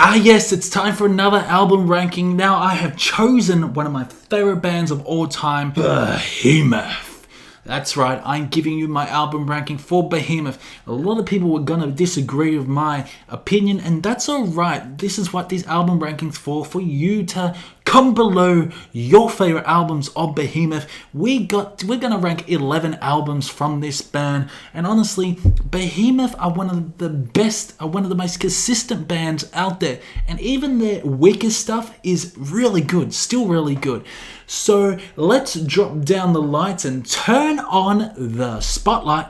Ah yes, it's time for another album ranking. Now I have chosen one of my favorite bands of all time, Behemoth. That's right, I'm giving you my album ranking for Behemoth. A lot of people were gonna disagree with my opinion, and that's alright. This is what these album rankings for you to comment below your favorite albums of Behemoth. We're gonna rank 11 albums from this band, and honestly, Behemoth are one of the best, one of the most consistent bands out there, and even their weakest stuff is really good, still really good. So let's drop down the lights and turn on the spotlight,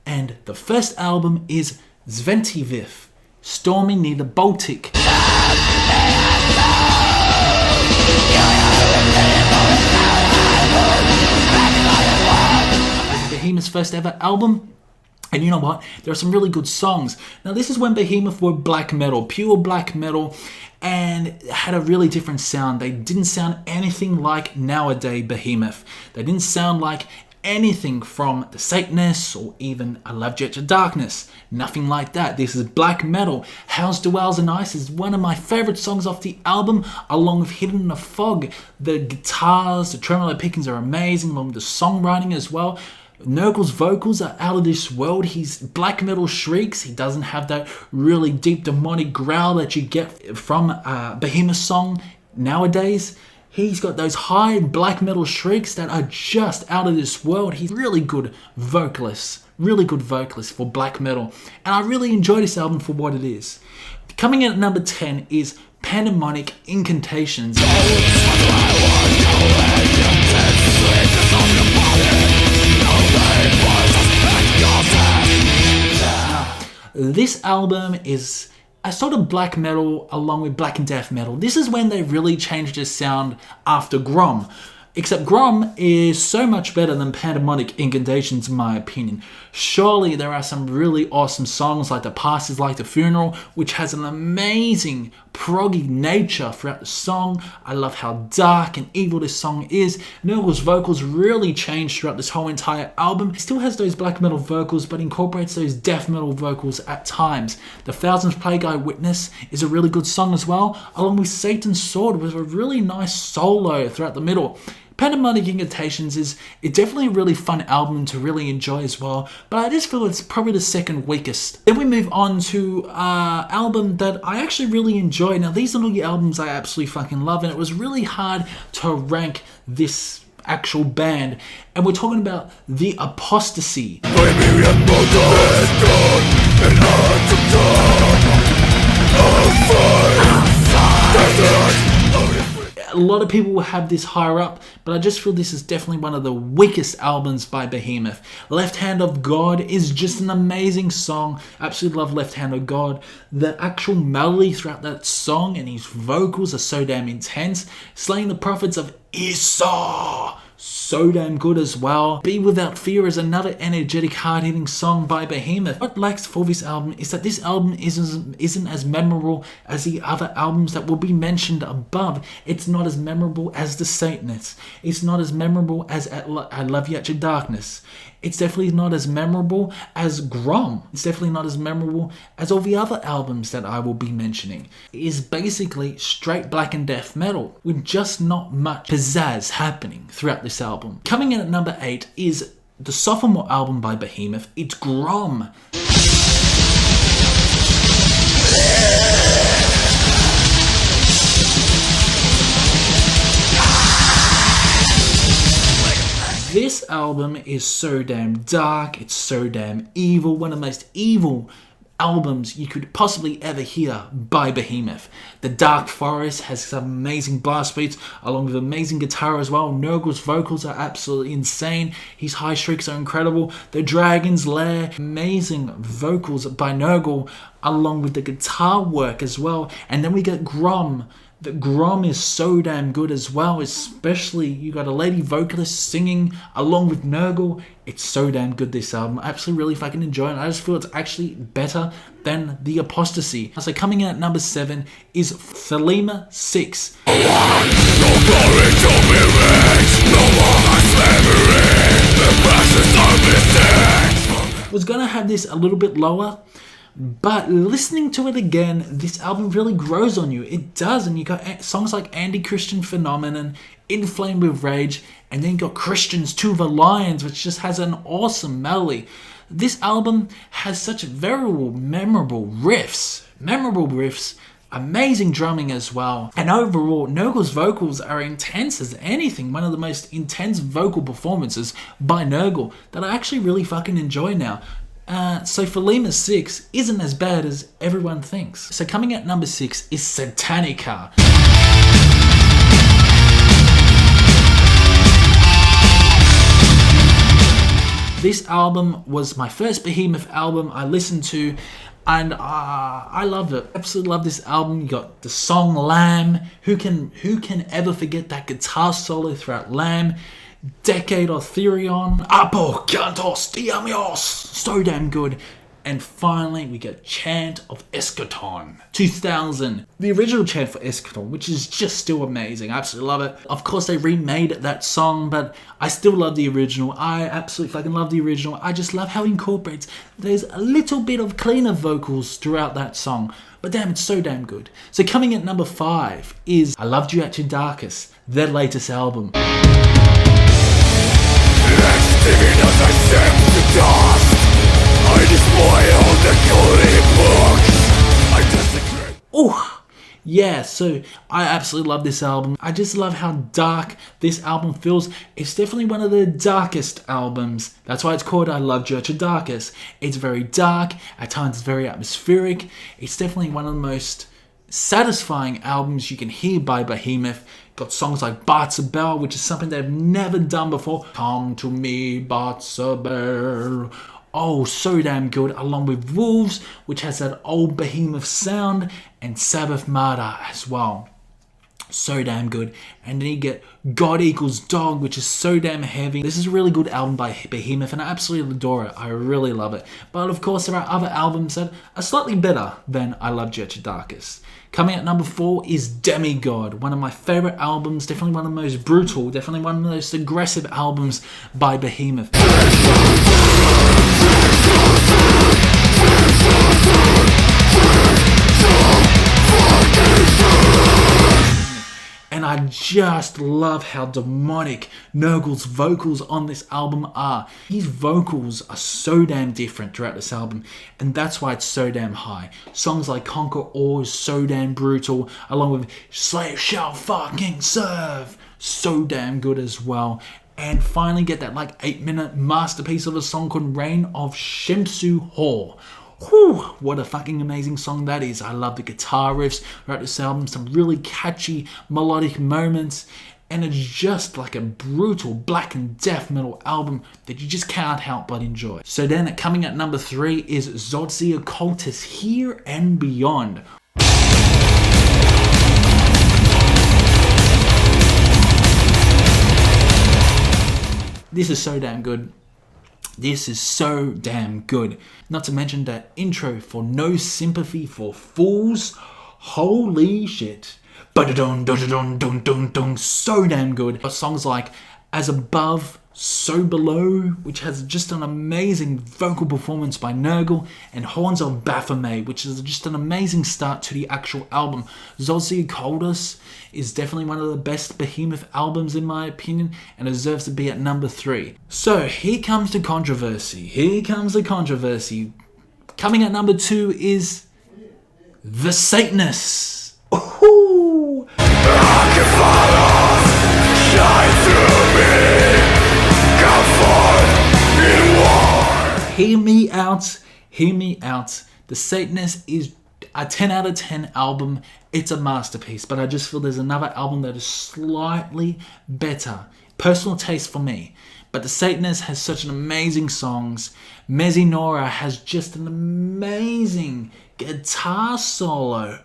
and the first album is Sventiviv, Storming Near the Baltic. Behemoth's first ever album. And you know what? There are some really good songs. Now this is when Behemoth were black metal, pure black metal, and had a really different sound. They didn't sound anything like nowadays Behemoth. They didn't sound like anything from the Satanists or even I Love Jet to Darkness. Nothing like that. This is black metal. House Duels and Ice is one of my favorite songs off the album, along with Hidden in the Fog. The guitars, the tremolo pickings are amazing, along with the songwriting as well. Nurgle's vocals are out of this world. He's black metal shrieks. He doesn't have that really deep demonic growl that you get from a Behemoth song nowadays. He's got those high black metal shrieks that are just out of this world. He's really good vocalist for black metal. And I really enjoy this album for what it is. Coming in at number 10 is PANDEMONIC, Incantations. This album is a sort of black metal along with black and death metal. This is when they really changed their sound after GROM. Except GROM is so much better than PANDEMONIC, Incantations in my opinion. Surely there are some really awesome songs like The Past is Like the Funeral, which has an amazing proggy nature throughout the song. I love how dark and evil this song is. Nurgle's vocals really changed throughout this whole entire album. It still has those black metal vocals but incorporates those death metal vocals at times. The Thousandth Plague Eyewitness is a really good song as well, along with Satan's Sword with a really nice solo throughout the middle. PANDEMONIC, Incantations is definitely a really fun album to really enjoy as well, but I just feel it's probably the second weakest. Then we move on to an album that I actually really enjoy. Now these are all the albums I absolutely fucking love, and it was really hard to rank this actual band, and we're talking about The APOSTASY. A lot of people will have this higher up, but I just feel this is definitely one of the weakest albums by Behemoth. Left Hand of God is just an amazing song. Absolutely love Left Hand of God. The actual melody throughout that song and his vocals are so damn intense. Slaying the Prophets of Esau, so damn good as well. Be Without Fear is another energetic, hard-hitting song by Behemoth. What lacks for this album is that this album isn't as memorable as the other albums that will be mentioned above. It's not as memorable as The Satanists. It's not as memorable as I Love You to Darkness. It's definitely not as memorable as GROM. It's definitely not as memorable as all the other albums that I will be mentioning. It is basically straight black and death metal with just not much pizzazz happening throughout this album. Coming in at number 8 is the sophomore album by Behemoth. It's GROM. This album is so damn dark, it's so damn evil, one of the most evil albums you could possibly ever hear by Behemoth. The Dark Forest has some amazing blast beats along with amazing guitar as well. Nurgle's vocals are absolutely insane. His high shrieks are incredible. The Dragon's Lair, amazing vocals by Nurgle along with the guitar work as well. And then we get GROM. The GROM is so damn good as well, especially you got a lady vocalist singing along with Nurgle. It's so damn good, this album. I absolutely really fucking enjoy it. I just feel it's actually better than The APOSTASY. So coming in at number 7 is THELEMA 6. Was gonna have this a little bit lower, But listening to it again, this album really grows on you. It does, and you got songs like Anti-Christian Phenomenon, Inflamed with Rage, and then you got Christians to the Lions, which just has an awesome melody. This album has such very memorable riffs, amazing drumming as well. And overall, Nurgle's vocals are intense as anything. One of the most intense vocal performances by Nurgle that I actually really fucking enjoy now. So THELEMA 6 isn't as bad as everyone thinks. So coming at number 6 is SATANICA. This album was my first Behemoth album I listened to, and I love it. Absolutely love this album. You got the song Lamb. Who can ever forget that guitar solo throughout Lamb? Decade of Therion. APOSTASY. So damn good. And finally, we get Chant of Eschaton, 2000. The original Chant for Eschaton, which is just still amazing. I absolutely love it. Of course, they remade that song, but I still love the original. I absolutely fucking love the original. I just love how it incorporates. There's a little bit of cleaner vocals throughout that song, but damn, it's so damn good. So coming at number 5 is I Loved You at Your Darkest, their latest album. Oh, yeah, so I absolutely love this album. I just love how dark this album feels. It's definitely one of the darkest albums. That's why it's called I Loved You at Your Darkest. It's very dark, at times it's very atmospheric. It's definitely one of the most satisfying albums you can hear by Behemoth. Got songs like Bartzabel, which is something they've never done before. Come to me, Bartzabel. Oh, so damn good. Along with Wolves, which has that old Behemoth sound, and Sabbath Martyr as well. So damn good. And then you get God Equals Dog, which is so damn heavy. This is a really good album by Behemoth, and I absolutely adore it. I really love it. But of course, there are other albums that are slightly better than I Loved You at Your Darkest. Coming at number 4 is Demigod, one of my favourite albums, definitely one of the most brutal, definitely one of the most aggressive albums by Behemoth. And I just love how demonic Nurgle's vocals on this album are. His vocals are so damn different throughout this album, and that's why it's so damn high. Songs like Conquer All is so damn brutal, along with Slave Shall Fucking Serve, so damn good as well. And finally get that like 8-minute masterpiece of a song called Reign of Shemsu Hor. Whew, what a fucking amazing song that is. I love the guitar riffs throughout this album, some really catchy melodic moments, and it's just like a brutal black and death metal album that you just can't help but enjoy. So then coming at number 3 is Zodzi Occultus, Here and Beyond. This is so damn good. This is so damn good. Not to mention that intro for No Sympathy for Fools. Holy shit. So damn good. But songs like As Above, So Below, which has just an amazing vocal performance by Nurgle, and Horns of Baphomet, which is just an amazing start to the actual album. Zodzi Occultus is definitely one of the best Behemoth albums in my opinion, and deserves to be at number 3. So here comes the controversy. Coming at number 2 is The Satanists. Ooh. Shine through me. Hear me out. The Satanist is a 10 out of 10 album. It's a masterpiece, but I just feel there's another album that is slightly better. Personal taste for me. But The Satanist has such an amazing songs. Mesinora has just an amazing guitar solo.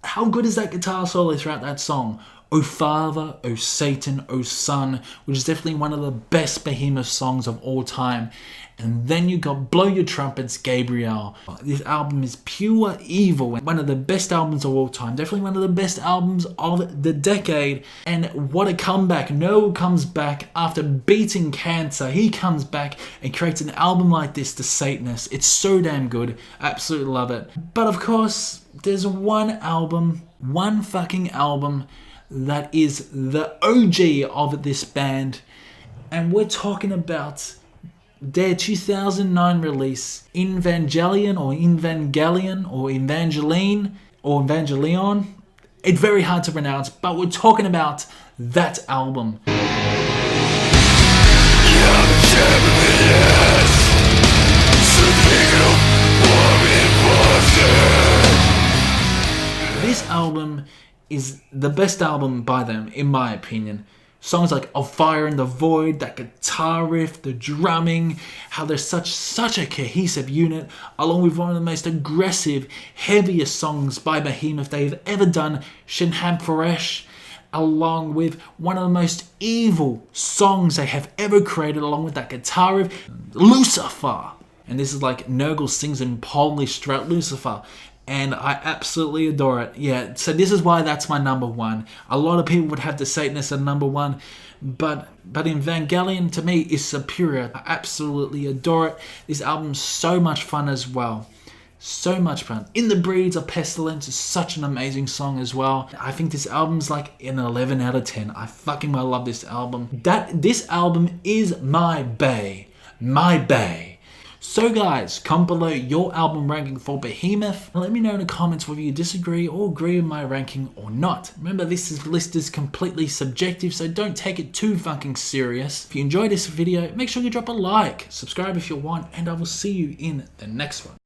How good is that guitar solo throughout that song? O Father, O Satan, O Son, which is definitely one of the best Behemoth songs of all time. And then you got Blow Your Trumpets, Gabriel. This album is pure evil. One of the best albums of all time. Definitely one of the best albums of the decade. And what a comeback. Noel comes back after beating cancer. He comes back and creates an album like this, The Satanists. It's so damn good. Absolutely love it. But of course, there's one fucking album that is the OG of this band. And we're talking about their 2009 release, Evangelion or Evangelion or Evangeline or Evangelion. It's very hard to pronounce, but we're talking about that album. This album is the best album by them, in my opinion. Songs like Of Fire in the Void, that guitar riff, the drumming, how they're such a cohesive unit, along with one of the most aggressive, heaviest songs by Behemoth they've ever done, Shinham Foresh, along with one of the most evil songs they have ever created, along with that guitar riff, Lucifer. And this is like Nurgle sings in Polish throughout Lucifer. And I absolutely adore it. Yeah, so this is why that's my number one. A lot of people would have the Satanists at number one, but Evangelion to me is superior. I absolutely adore it. This album's so much fun as well. So much fun. In the Breeds of Pestilence is such an amazing song as well. I think this album's like an 11 out of 10. I fucking love this album. This album is my bae. My bae. So guys, comment below your album ranking for Behemoth. Let me know in the comments whether you disagree or agree with my ranking or not. Remember, this list is completely subjective, so don't take it too fucking serious. If you enjoyed this video, make sure you drop a like, subscribe if you want, and I will see you in the next one.